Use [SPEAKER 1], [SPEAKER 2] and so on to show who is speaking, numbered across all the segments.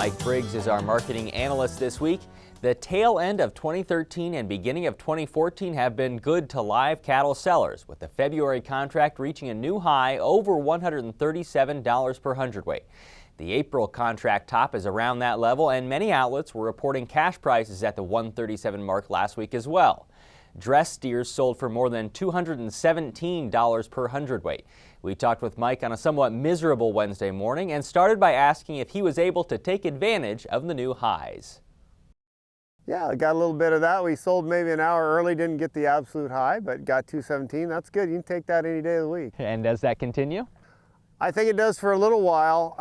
[SPEAKER 1] Mike Briggs is our marketing analyst this week. The tail end of 2013 and beginning of 2014 have been good to live cattle sellers, with the February contract reaching a new high over $137 per hundredweight. The April contract top is around that level, and many outlets were reporting cash prices at the $137 mark last week as well. Dress steers sold for more than $217 per hundredweight. We talked with Mike on a somewhat miserable Wednesday morning and started by asking if he was able to take advantage of the new highs.
[SPEAKER 2] Yeah, I got a little bit of that. We sold maybe an hour early, didn't get the absolute high, but got 217. That's good. You can take that any day of the week.
[SPEAKER 1] And does that continue?
[SPEAKER 2] I think it does for a little while.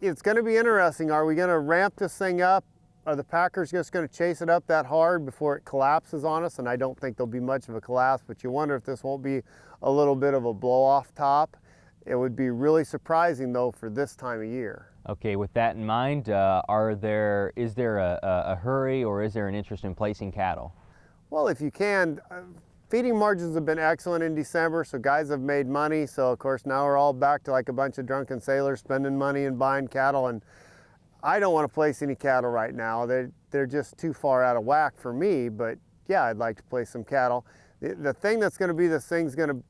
[SPEAKER 2] It's going to be interesting. Are we going to ramp this thing up? Are the packers just going to chase it up that hard before it collapses on us? And I don't think there'll be much of a collapse, but you wonder if this won't be a little bit of a blow-off top. It would be really surprising, though, for this time of year.
[SPEAKER 1] Okay, with that in mind, is there a hurry or is there an interest in placing cattle?
[SPEAKER 2] Well, if you can, feeding margins have been excellent in December, so guys have made money. So, of course, now we're all back to like a bunch of drunken sailors spending money and buying cattle. And I don't want to place any cattle right now. They're just too far out of whack for me, but yeah, I'd like to place some cattle. The thing that's going to be, this thing's going to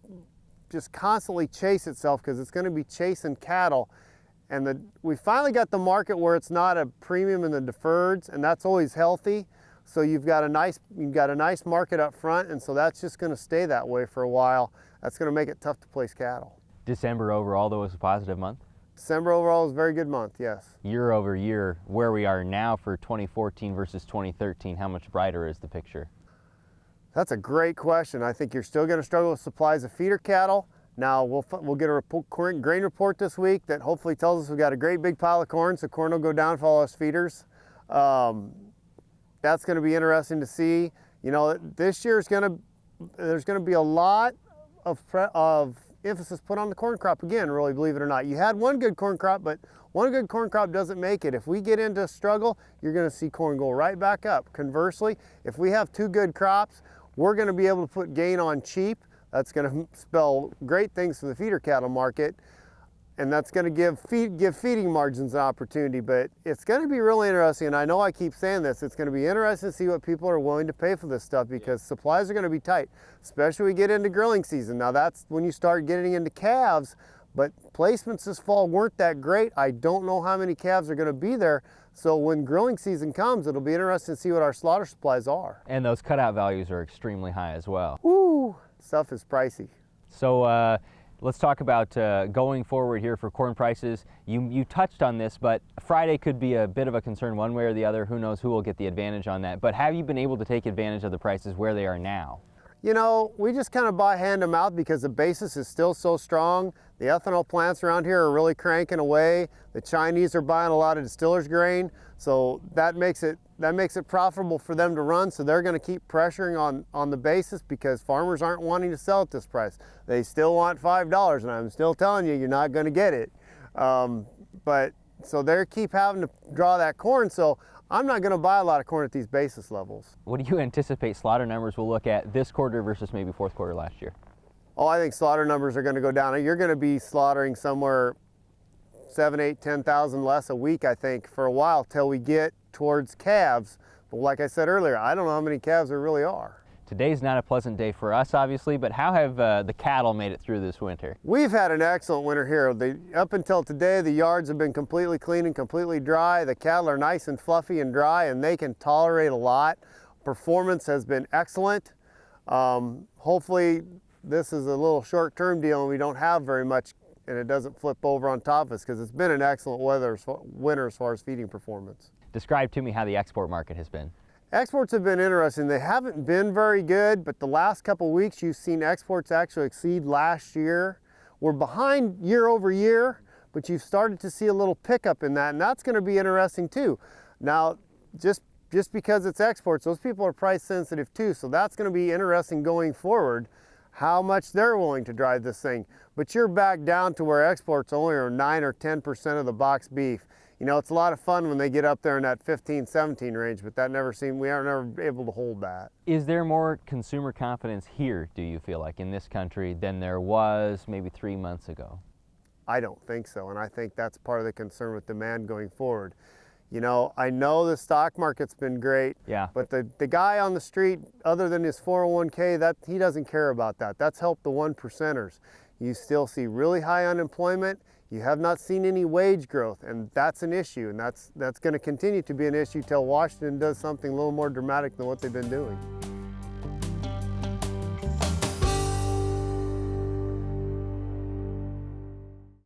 [SPEAKER 2] just constantly chase itself because it's going to be chasing cattle. And we finally got the market where it's not a premium in the deferreds, and that's always healthy. So you've got a nice market up front, and so that's just going to stay that way for a while. That's going to make it tough to place cattle.
[SPEAKER 1] December overall, though, was a positive month?
[SPEAKER 2] December overall was a very good month, yes.
[SPEAKER 1] Year over year, where we are now for 2014 versus 2013, how much brighter is the picture?
[SPEAKER 2] That's a great question. I think you're still going to struggle with supplies of feeder cattle. Now, we'll get a grain report this week that hopefully tells us we've got a great big pile of corn, so corn will go down for all us feeders. That's going to be interesting to see. You know, this year there's going to be a lot of emphasis put on the corn crop again, really, believe it or not. You had one good corn crop, but one good corn crop doesn't make it. If we get into a struggle, you're going to see corn go right back up. Conversely, if we have two good crops, we're going to be able to put gain on cheap. That's going to spell great things for the feeder cattle market, and that's going to give feeding margins an opportunity. But it's going to be really interesting, and I know I keep saying this, it's going to be interesting to see what people are willing to pay for this stuff, because supplies are going to be tight, especially when we get into grilling season. Now that's when you start getting into calves, but placements this fall weren't that great. I don't know how many calves are going to be there. So when grilling season comes, it'll be interesting to see what our slaughter supplies are.
[SPEAKER 1] And those cutout values are extremely high as well.
[SPEAKER 2] Ooh, stuff is pricey.
[SPEAKER 1] So let's talk about going forward here for corn prices. You touched on this, but Friday could be a bit of a concern one way or the other. Who knows who will get the advantage on that. But have you been able to take advantage of the prices where they are now?
[SPEAKER 2] You know, we just kind of buy hand to mouth because the basis is still so strong. The ethanol plants around here are really cranking away. The Chinese are buying a lot of distillers grain, so that makes it profitable for them to run. So they're going to keep pressuring on the basis, because farmers aren't wanting to sell at this price. They still want $5, and I'm still telling you, you're not going to get it. But so they keep having to draw that corn. So I'm not going to buy a lot of corn at these basis levels.
[SPEAKER 1] What do you anticipate slaughter numbers will look at this quarter versus maybe fourth quarter last year?
[SPEAKER 2] Oh, I think slaughter numbers are going to go down. You're going to be slaughtering somewhere 7, 8, 10,000 less a week, I think, for a while till we get towards calves. But like I said earlier, I don't know how many calves there really are.
[SPEAKER 1] Today's not a pleasant day for us, obviously, but how have the cattle made it through this winter?
[SPEAKER 2] We've had an excellent winter here. Up until today, the yards have been completely clean and completely dry. The cattle are nice and fluffy and dry, and they can tolerate a lot. Performance has been excellent. Hopefully, this is a little short-term deal and we don't have very much, and it doesn't flip over on top of us, because it's been an excellent winter as far as feeding performance.
[SPEAKER 1] Describe to me how the export market has been.
[SPEAKER 2] Exports have been interesting. They haven't been very good, but the last couple of weeks you've seen exports actually exceed last year. We're behind year over year, but you've started to see a little pickup in that, and that's going to be interesting too. Now, just because it's exports, those people are price sensitive too, so that's going to be interesting going forward, how much they're willing to drive this thing. But you're back down to where exports only are 9 or 10% of the box beef. You know, it's a lot of fun when they get up there in that 15, 17 range, but we aren't never able to hold that.
[SPEAKER 1] Is there more consumer confidence here, do you feel like, in this country than there was maybe 3 months ago?
[SPEAKER 2] I don't think so, and I think that's part of the concern with demand going forward. You know, I know the stock market's been great,
[SPEAKER 1] Yeah.
[SPEAKER 2] but the guy on the street, other than his 401k, that he doesn't care about that. That's helped the 1%ers. You still see really high unemployment. You have not seen any wage growth, and that's an issue, and that's going to continue to be an issue till Washington does something a little more dramatic than what they've been doing.